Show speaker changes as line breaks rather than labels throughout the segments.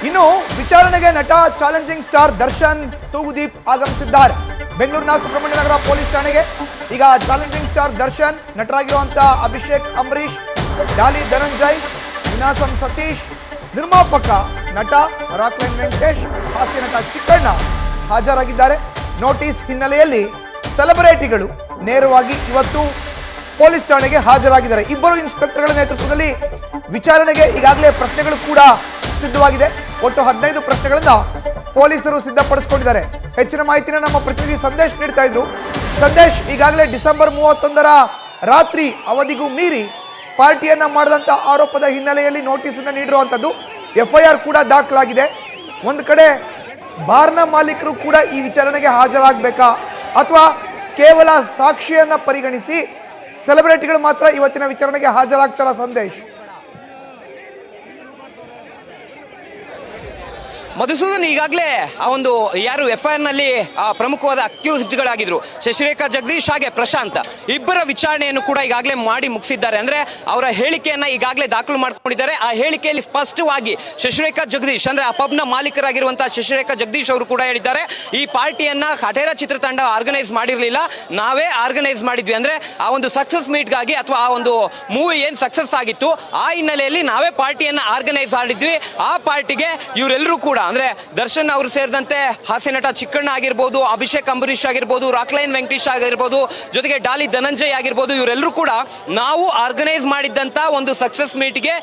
ಇನ್ನು ವಿಚಾರಣೆಗೆ ನಟ ಚಾಲೆಂಜಿಂಗ್ ಸ್ಟಾರ್ ದರ್ಶನ್ ತೂಗುದೀಪ್ ಆಗಮಿಸಿದ್ದಾರೆ. ಬೆಂಗಳೂರಿನ ಸುಬ್ರಹ್ಮಣ್ಯ ನಗರ ಪೊಲೀಸ್ ಠಾಣೆಗೆ ಈಗ ಚಾಲೆಂಜಿಂಗ್ ಸ್ಟಾರ್ ದರ್ಶನ್, ನಟರಾಗಿರುವಂತಹ ಅಭಿಷೇಕ್ ಅಂಬರೀಶ್, ಡಾಲಿ ಧನಂಜಯ್, ವಿನಾಸಂ ಸತೀಶ್, ನಿರ್ಮಾಪಕ ನಟ ರಾಕ್ಲೈನ್ ವೆಂಕಟೇಶ್, ಹಾಸ್ಯ ನಟ ಚಿಕ್ಕಣ್ಣ ಹಾಜರಾಗಿದ್ದಾರೆ. ನೋಟಿಸ್ ಹಿನ್ನೆಲೆಯಲ್ಲಿ ಸೆಲೆಬ್ರಿಟಿಗಳು ನೇರವಾಗಿ ಇವತ್ತು ಪೊಲೀಸ್ ಠಾಣೆಗೆ ಹಾಜರಾಗಿದ್ದಾರೆ. ಇಬ್ಬರು ಇನ್ಸ್ಪೆಕ್ಟರ್ಗಳ ನೇತೃತ್ವದಲ್ಲಿ ವಿಚಾರಣೆಗೆ ಈಗಾಗಲೇ ಪ್ರಶ್ನೆಗಳು ಕೂಡ ಸಿದ್ಧವಾಗಿದೆ. ಒಟ್ಟು 15 ಪ್ರಶ್ನೆಗಳನ್ನ ಪೊಲೀಸರು ಸಿದ್ಧಪಡಿಸಿಕೊಂಡಿದ್ದಾರೆ. ಹೆಚ್ಚಿನ ಮಾಹಿತಿನ ನಮ್ಮ ಪ್ರತಿನಿಧಿ ಸಂದೇಶ್ ನೀಡ್ತಾ ಇದ್ರು. ಸಂದೇಶ್, ಈಗಾಗಲೇ ಡಿಸೆಂಬರ್ 31ರ ರಾತ್ರಿ ಅವಧಿಗೂ ಮೀರಿ ಪಾರ್ಟಿಯನ್ನ ಮಾಡಿದಂತ ಆರೋಪದ ಹಿನ್ನೆಲೆಯಲ್ಲಿ ನೋಟಿಸ್ ಅನ್ನು ನೀಡಿರುವಂತದ್ದು, FIR ಕೂಡ ದಾಖಲಾಗಿದೆ. ಒಂದು ಕಡೆ ಬಾರ್ನ ಮಾಲೀಕರು ಕೂಡ ಈ ವಿಚಾರಣೆಗೆ ಹಾಜರಾಗಬೇಕಾ ಅಥವಾ ಕೇವಲ ಸಾಕ್ಷಿಯನ್ನ ಪರಿಗಣಿಸಿ ಸೆಲೆಬ್ರಿಟಿಗಳು ಮಾತ್ರ ಇವತ್ತಿನ ವಿಚಾರಣೆಗೆ ಹಾಜರಾಗ್ತಾರ? ಸಂದೇಶ್.
ಮಧುಸೂದನ್, ಈಗಾಗಲೇ ಆ ಒಂದು ಯಾರು FIR ನಲ್ಲಿ ಪ್ರಮುಖವಾದ ಅಕ್ಯೂಸ್ಡ್ಗಳಾಗಿದ್ರು ಶಶಿರೇಖಾ ಜಗದೀಶ್ ಹಾಗೆ ಪ್ರಶಾಂತ್, ಇಬ್ಬರ ವಿಚಾರಣೆಯನ್ನು ಕೂಡ ಈಗಾಗಲೇ ಮಾಡಿ ಮುಗಿಸಿದ್ದಾರೆ. ಅಂದ್ರೆ ಅವರ ಹೇಳಿಕೆಯನ್ನ ಈಗಾಗಲೇ ದಾಖಲು ಮಾಡ್ಕೊಂಡಿದ್ದಾರೆ. ಆ ಹೇಳಿಕೆಯಲ್ಲಿ ಸ್ಪಷ್ಟವಾಗಿ ಶಶಿರೇಖಾ ಜಗದೀಶ್ ಅಂದ್ರೆ ಆ ಪಬ್ನ ಮಾಲೀಕರಾಗಿರುವಂತಹ ಶಶಿರೇಖಾ ಜಗದೀಶ್ ಅವರು ಕೂಡ ಹೇಳಿದ್ದಾರೆ, ಈ ಪಾರ್ಟಿಯನ್ನ ಹಟೇರ ಚಿತ್ರತಂಡ ಆರ್ಗನೈಸ್ ಮಾಡಿರಲಿಲ್ಲ, ನಾವೇ ಆರ್ಗನೈಸ್ ಮಾಡಿದ್ವಿ. ಅಂದ್ರೆ ಆ ಒಂದು ಸಕ್ಸಸ್ ಮೀಟ್ಗಾಗಿ ಅಥವಾ ಆ ಒಂದು ಮೂವಿ ಏನ್ ಸಕ್ಸಸ್ ಆಗಿತ್ತು ಆ ಹಿನ್ನೆಲೆಯಲ್ಲಿ ನಾವೇ ಪಾರ್ಟಿಯನ್ನ ಆರ್ಗನೈಸ್ ಮಾಡಿದ್ವಿ. ಆ ಪಾರ್ಟಿಗೆ ಇವರೆಲ್ಲರೂ ಕೂಡ ಅಂದ್ರೆ ದರ್ಶನ್ ಅವರು ಸೇರಿದಂತೆ ಹಾಸ್ಯ ನಟ ಚಿಕ್ಕಣ್ಣ ಆಗಿರ್ಬೋದು, ಅಭಿಷೇಕ್ ಅಂಬರೀಶ್ ಆಗಿರ್ಬೋದು, ರಾಕ್ಲೈನ್ ವೆಂಕಟೇಶ್ ಆಗಿರ್ಬೋದು, ಜೊತೆಗೆ ಡಾಲಿ ಧನಂಜಯ್ ಆಗಿರ್ಬೋದು, ಇವರೆಲ್ಲರೂ ಕೂಡ ನಾವು ಆರ್ಗನೈಸ್ ಮಾಡಿದ್ದಂತ ಒಂದು ಸಕ್ಸಸ್ ಮೀಟ್ಗೆ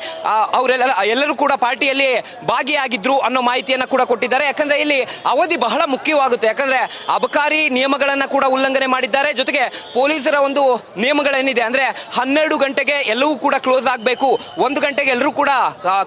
ಎಲ್ಲರೂ ಕೂಡ ಪಾರ್ಟಿಯಲ್ಲಿ ಭಾಗಿಯಾಗಿದ್ರು ಅನ್ನೋ ಮಾಹಿತಿಯನ್ನ ಕೂಡ ಕೊಟ್ಟಿದ್ದಾರೆ. ಯಾಕಂದ್ರೆ ಇಲ್ಲಿ ಅವಧಿ ಬಹಳ ಮುಖ್ಯವಾಗುತ್ತೆ. ಯಾಕಂದ್ರೆ ಅಬಕಾರಿ ನಿಯಮಗಳನ್ನ ಕೂಡ ಉಲ್ಲಂಘನೆ ಮಾಡಿದ್ದಾರೆ. ಜೊತೆಗೆ ಪೊಲೀಸರ ಒಂದು ನಿಯಮಗಳೇನಿದೆ ಅಂದ್ರೆ 12 ಗಂಟೆಗೆ ಎಲ್ಲವೂ ಕೂಡ ಕ್ಲೋಸ್ ಆಗಬೇಕು, 1 ಗಂಟೆಗೆ ಎಲ್ಲರೂ ಕೂಡ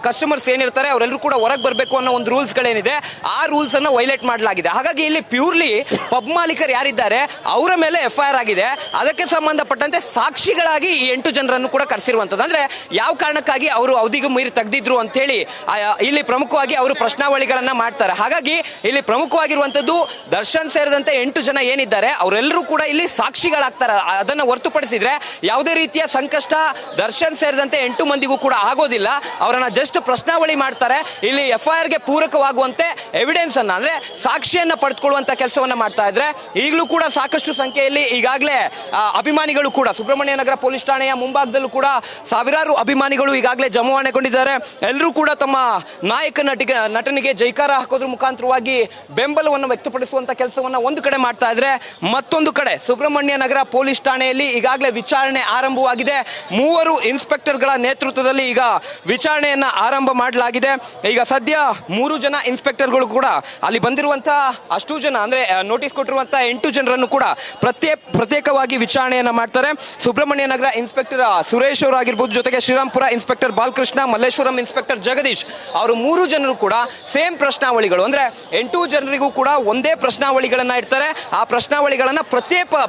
ಕಸ್ಟಮರ್ಸ್ ಏನಿರ್ತಾರೆ ಅವರೆಲ್ಲರೂ ಕೂಡ ಹೊರಗೆ ಬರಬೇಕು ಅನ್ನೋ ಒಂದು ರೂಲ್ಸ್ ಏನಿದೆ ಆ ರೂಲ್ಸ್ ಅನ್ನು ವೈಲೇಟ್ ಮಾಡಲಾಗಿದೆ. ಹಾಗಾಗಿ ಇಲ್ಲಿ ಪ್ಯೂರ್ಲಿ ಪಬ್ ಮಾಲೀಕರು ಯಾರಿದ್ದಾರೆ ಅವರ ಮೇಲೆ FIR ಆಗಿದೆ. ಅದಕ್ಕೆ ಸಂಬಂಧಪಟ್ಟಂತೆ ಸಾಕ್ಷಿಗಳಾಗಿ ಈ 8 ಜನರನ್ನು ಕೂಡ ಕರೆಸಿರುವಂತದ್ದು. ಅಂದ್ರೆ ಯಾವ ಕಾರಣಕ್ಕಾಗಿ ಅವರು ಅವಧಿಗೂ ಮೀರಿ ತೆಗೆದಿದ್ರು ಅಂತ ಹೇಳಿ ಇಲ್ಲಿ ಪ್ರಮುಖವಾಗಿ ಅವರು ಪ್ರಶ್ನಾವಳಿಗಳನ್ನ ಮಾಡ್ತಾರೆ. ಹಾಗಾಗಿ ಇಲ್ಲಿ ಪ್ರಮುಖವಾಗಿರುವಂತದ್ದು ದರ್ಶನ್ ಸೇರಿದಂತೆ 8 ಜನ ಏನಿದ್ದಾರೆ ಅವರೆಲ್ಲರೂ ಕೂಡ ಇಲ್ಲಿ ಸಾಕ್ಷಿಗಳಾಗ್ತಾರೆ. ಅದನ್ನ ಹೊರತುಪಡಿಸಿದ್ರೆ ಯಾವುದೇ ರೀತಿಯ ಸಂಕಷ್ಟ ದರ್ಶನ್ ಸೇರಿದಂತೆ 8 ಮಂದಿಗೂ ಕೂಡ ಆಗೋದಿಲ್ಲ. ಅವರನ್ನ ಜಸ್ಟ್ ಪ್ರಶ್ನಾವಳಿ ಮಾಡ್ತಾರೆ. ಇಲ್ಲಿ FIR ಗೆ ಪೂರಕವಾಗುವಂತೆ ಎವಿಡೆನ್ಸ್ ಅನ್ನ ಅಂದ್ರೆ ಸಾಕ್ಷಿಯನ್ನ ಪಡೆದುಕೊಳ್ಳುವಂತ ಕೆಲಸವನ್ನ ಮಾಡ್ತಾ ಇದ್ರೆ ಈಗಲೂ ಕೂಡ ಸಾಕಷ್ಟು ಸಂಖ್ಯೆಯಲ್ಲಿ ಈಗಾಗಲೇ ಅಭಿಮಾನಿಗಳು ಕೂಡ ಸುಬ್ರಹ್ಮಣ್ಯ ನಗರ ಪೊಲೀಸ್ ಠಾಣೆಯ ಮುಂಭಾಗದಲ್ಲೂ ಕೂಡ ಸಾವಿರಾರು ಅಭಿಮಾನಿಗಳು ಈಗಾಗಲೇ ಜಮಾವಣೆಗೊಂಡಿದ್ದಾರೆ. ಎಲ್ಲರೂ ಕೂಡ ತಮ್ಮ ನಾಯಕ ನಟನಿಗೆ ಜೈಕಾರ ಹಾಕೋದ್ರ ಮುಖಾಂತರವಾಗಿ ಬೆಂಬಲವನ್ನು ವ್ಯಕ್ತಪಡಿಸುವಂತ ಕೆಲಸವನ್ನ ಒಂದು ಕಡೆ ಮಾಡ್ತಾ ಇದ್ರೆ, ಮತ್ತೊಂದು ಕಡೆ ಸುಬ್ರಹ್ಮಣ್ಯ ನಗರ ಪೊಲೀಸ್ ಠಾಣೆಯಲ್ಲಿ ಈಗಾಗಲೇ ವಿಚಾರಣೆ ಆರಂಭವಾಗಿದೆ. 3 ಇನ್ಸ್ಪೆಕ್ಟರ್ಗಳ ನೇತೃತ್ವದಲ್ಲಿ ಈಗ ವಿಚಾರಣೆಯನ್ನ ಆರಂಭ ಮಾಡಲಾಗಿದೆ. ಈಗ ಸದ್ಯ 3 ಜನ ಇನ್ಸ್ಪೆಕ್ಟರ್ಗಳು ಕೂಡ ಅಲ್ಲಿ ಬಂದಿರುವಂತಹ ಅಷ್ಟು ಜನ ಅಂದ್ರೆ ನೋಟಿಸ್ ಕೊಟ್ಟಿರುವಂತಹ 8 ಜನರನ್ನು ಕೂಡ ಪ್ರತ್ಯೇಕವಾಗಿ ವಿಚಾರಣೆಯನ್ನ ಮಾಡ್ತಾರೆ. ಸುಬ್ರಹ್ಮಣ್ಯ ನಗರ ಇನ್ಸ್ಪೆಕ್ಟರ್ ಸುರೇಶ್ ಅವರು ಆಗಿರ್ಬೋದು, ಜೊತೆಗೆ ಶ್ರೀರಾಮ್ಪುರ ಇನ್ಸ್ಪೆಕ್ಟರ್ ಬಾಲಕೃಷ್ಣ, ಮಲ್ಲೇಶ್ವರಂ ಇನ್ಸ್ಪೆಕ್ಟರ್ ಜಗದೀಶ್ ಅವರು 3 ಜನರು ಕೂಡ ಸೇಮ್ ಪ್ರಶ್ನಾವಳಿಗಳು ಅಂದ್ರೆ 8 ಜನರಿಗೂ ಕೂಡ ಒಂದೇ ಪ್ರಶ್ನಾವಳಿಗಳನ್ನ ಇಡ್ತಾರೆ. ಆ ಪ್ರಶ್ನಾವಳಿಗಳನ್ನ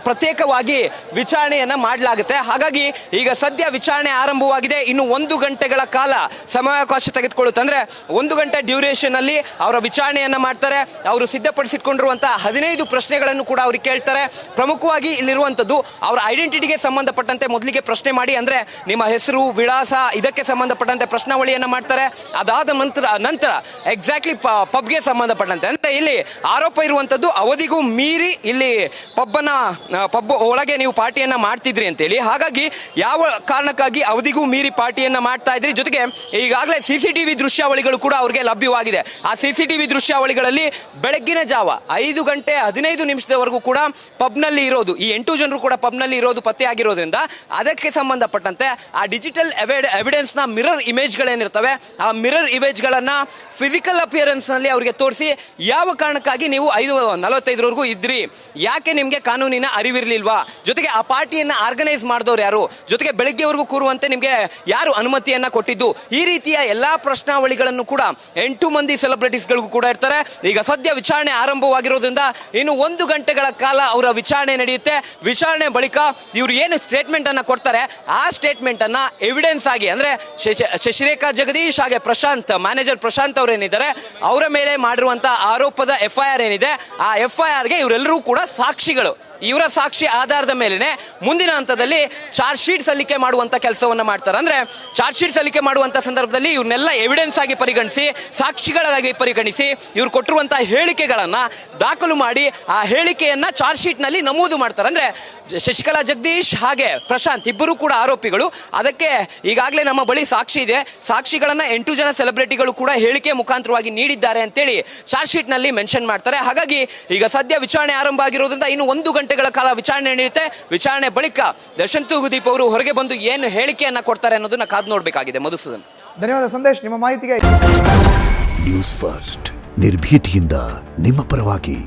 ಪ್ರತ್ಯೇಕವಾಗಿ ವಿಚಾರಣೆಯನ್ನ ಮಾಡಲಾಗುತ್ತೆ. ಹಾಗಾಗಿ ಈಗ ಸದ್ಯ ವಿಚಾರಣೆ ಆರಂಭವಾಗಿದೆ. ಇನ್ನು 1 ಗಂಟೆಗಳ ಕಾಲ ಸಮಯಾವಕಾಶ ತೆಗೆದುಕೊಳ್ಳುತ್ತೆ. ಅಂದ್ರೆ 1 ಗಂಟೆ ಡ್ಯೂರೇಷನ್ ಅಲ್ಲಿ ಅವರ ವಿಚಾರಣೆಯನ್ನ ಮಾಡ್ತಾರೆ. ಅವರು ಸಿದ್ಧಪಡಿಸಿಕೊಂಡಿರುವಂತಹ 15 ಪ್ರಶ್ನೆಗಳನ್ನು ಕೂಡ ಅವ್ರಿಗೆ ಕೇಳ್ತಾರೆ. ಪ್ರಮುಖವಾಗಿ ಇಲ್ಲಿರುವಂತದ್ದು ಅವರ ಐಡೆಂಟಿಟಿಗೆ ಸಂಬಂಧಪಟ್ಟಂತೆ ಮೊದಲಿಗೆ ಪ್ರಶ್ನೆ ಮಾಡಿ, ಅಂದ್ರೆ ನಿಮ್ಮ ಹೆಸರು, ವಿಳಾಸ, ಇದಕ್ಕೆ ಸಂಬಂಧಪಟ್ಟಂತೆ ಪ್ರಶ್ನಾವಳಿಯನ್ನ ಮಾಡ್ತಾರೆ. ಅದಾದ ನಂತರ ಎಕ್ಸಾಕ್ಟ್ಲಿ ಪಬ್ಗೆ ಸಂಬಂಧಪಟ್ಟಂತೆ ಅಂದ್ರೆ ಇಲ್ಲಿ ಆರೋಪ ಇರುವಂತದ್ದು ಅವಧಿಗೂ ಮೀರಿ ಇಲ್ಲಿ ಪಬ್ ಒಳಗೆ ನೀವು ಪಾರ್ಟಿಯನ್ನ ಮಾಡ್ತಿದ್ರಿ ಅಂತೇಳಿ. ಹಾಗಾಗಿ ಯಾವ ಕಾರಣಕ್ಕಾಗಿ ಅವಧಿಗೂ ಮೀರಿ ಪಾರ್ಟಿಯನ್ನ ಮಾಡ್ತಾ ಇದ್ರಿ, ಜೊತೆಗೆ ಈಗಾಗಲೇ CCTV ದೃಶ್ಯಾವಳಿಗಳು ಕೂಡ ಅವ್ರಿಗೆ ಲಭ್ಯವಾಗಿದೆ. ಆ CCTV ದೃಶ್ಯಾವಳಿಗಳಲ್ಲಿ ಬೆಳಗ್ಗಿನ ಜಾವ 5 ಗಂಟೆ 15 ನಿಮಿಷದವರೆಗೂ ಕೂಡ ಪಬ್ನಲ್ಲಿ ಇರೋದು, ಈ 8 ಜನರು ಕೂಡ ಪಬ್ನಲ್ಲಿ ಇರೋದು ಪತ್ತೆ ಆಗಿರೋದ್ರಿಂದ ಅದಕ್ಕೆ ಸಂಬಂಧಪಟ್ಟಂತೆ ಆ ಡಿಜಿಟಲ್ ಎವಿಡೆನ್ಸ್ ನ ಮಿರರ್ ಇಮೇಜ್ಗಳೇನಿರ್ತವೆ ಆ ಮಿರರ್ ಇಮೇಜ್ಗಳನ್ನ ಫಿಸಿಕಲ್ ಅಪಿಯರೆನ್ಸ್ ನಲ್ಲಿ ಅವರಿಗೆ ತೋರಿಸಿ ಯಾವ ಕಾರಣಕ್ಕಾಗಿ ನೀವು 5:45 ಇದ್ರಿ, ಯಾಕೆ ನಿಮ್ಗೆ ಕಾನೂನಿನ ಅರಿವಿರ್ಲಿಲ್ವಾ, ಜೊತೆಗೆ ಆ ಪಾರ್ಟಿಯನ್ನ ಆರ್ಗನೈಸ್ ಮಾಡಿದವ್ರು ಯಾರು, ಜೊತೆಗೆ ಬೆಳಗ್ಗೆವರೆಗೂ ಕೂರುವಂತೆ ನಿಮ್ಗೆ ಯಾರು ಅನುಮತಿಯನ್ನ ಕೊಟ್ಟಿದ್ದು, ಈ ರೀತಿಯ ಎಲ್ಲಾ ಪ್ರಶ್ನಾವಳಿಗಳನ್ನು ಕೂಡ 8 ಮಂದಿ ಸೆಲೆಬ್ರಿಟೀಸ್ಗಳಿಗೂ ಕೂಡ ಇರ್ತಾರೆ. ಈಗ ಸದ್ಯ ವಿಚಾರಣೆ ಆರಂಭವಾಗಿರೋದ್ರಿಂದ ಇನ್ನು 1 ಗಂಟೆಗಳ ಕಾಲ ಅವರ ವಿಚಾರಣೆ ನಡೆಯುತ್ತೆ. ವಿಚಾರಣೆ ಬಳಿಕ ಇವರು ಏನು ಸ್ಟೇಟ್ಮೆಂಟ್ ಅನ್ನ ಕೊಡ್ತಾರೆ ಆ ಸ್ಟೇಟ್ಮೆಂಟ್ ಅನ್ನ ಎವಿಡೆನ್ಸ್ ಆಗಿ ಅಂದ್ರೆ ಶಶಿರೇಖಾ ಜಗದೀಶ್ ಹಾಗೆ ಪ್ರಶಾಂತ್, ಮ್ಯಾನೇಜರ್ ಪ್ರಶಾಂತ್ ಅವರೇನಿದ್ದಾರೆ ಅವರ ಮೇಲೆ ಮಾಡಿರುವಂತಹ ಆರೋಪದ FIR ಏನಿದೆ ಆ FIR ಗೆ ಇವರೆಲ್ಲರೂ ಕೂಡ ಸಾಕ್ಷಿಗಳು. ಇವರ ಸಾಕ್ಷಿ ಆಧಾರದ ಮೇಲೆನೆ ಮುಂದಿನ ಹಂತದಲ್ಲಿ ಚಾರ್ಜ್ ಶೀಟ್ ಸಲ್ಲಿಕೆ ಮಾಡುವಂತ ಕೆಲಸವನ್ನ ಮಾಡ್ತಾರೆ. ಅಂದ್ರೆ ಚಾರ್ಜ್ ಶೀಟ್ ಸಲ್ಲಿಕೆ ಮಾಡುವಂತ ಸಂದರ್ಭದಲ್ಲಿ ಇವ್ರನ್ನೆಲ್ಲ ಎವಿಡೆನ್ಸ್ ಆಗಿ ಪರಿಗಣಿಸಿ, ಸಾಕ್ಷಿಗಳಾಗಿ ಪರಿಗಣಿಸಿ, ಇವ್ರು ಕೊಟ್ಟಿರುವಂತಹ ಹೇಳಿಕೆಗಳನ್ನ ದಾಖಲು ಮಾಡಿ ಆ ಹೇಳಿಕೆಯನ್ನ ಚಾರ್ಜ್ ಶೀಟ್ ನಲ್ಲಿ ನಮೂದು ಮಾಡ್ತಾರೆ. ಅಂದ್ರೆ ಶಶಿಕಲಾ ಜಗದೀಶ್ ಹಾಗೆ ಪ್ರಶಾಂತ್ ಇಬ್ಬರು ಕೂಡ ಆರೋಪಿಗಳು. ಅದಕ್ಕೆ ಈಗಾಗಲೇ ನಮ್ಮ ಬಳಿ ಸಾಕ್ಷಿ ಇದೆ. ಸಾಕ್ಷಿಗಳನ್ನ 8 ಜನ ಸೆಲೆಬ್ರಿಟಿಗಳು ಕೂಡ ಹೇಳಿಕೆ ಮುಖಾಂತರವಾಗಿ ನೀಡಿದ್ದಾರೆ ಅಂತೇಳಿ ಚಾರ್ಜ್ ಶೀಟ್ ನಲ್ಲಿ ಮೆನ್ಷನ್ ಮಾಡ್ತಾರೆ. ಹಾಗಾಗಿ ಈಗ ಸದ್ಯ ವಿಚಾರಣೆ ಆರಂಭ ಆಗಿರೋದ್ರಿಂದ ಇನ್ನು 1 ಗಂಟೆಗಳ ಕಾಲ ವಿಚಾರಣೆ ನಡೆಯುತ್ತೆ. ವಿಚಾರಣೆ ಬಳಿಕ ದರ್ಶನ್ ತೂಗುದೀಪ್ ಅವರು ಹೊರಗೆ ಬಂದು ಏನು ಹೇಳಿಕೆಯನ್ನ ಕೊಡ್ತಾರೆ ಅನ್ನೋದನ್ನ ಕಾದು ನೋಡಬೇಕಾಗಿದೆ. ಮಧುಸೂದನ್,
ಧನ್ಯವಾದ ಸಂದೇಶ್ ನಿಮ್ಮ ಮಾಹಿತಿಗೆ.
ನ್ಯೂಸ್ ಫಸ್ಟ್ ನಿರ್ಭೀತಿಯಿಂದ ನಿಮ್ಮ ಪರವಾಗಿ.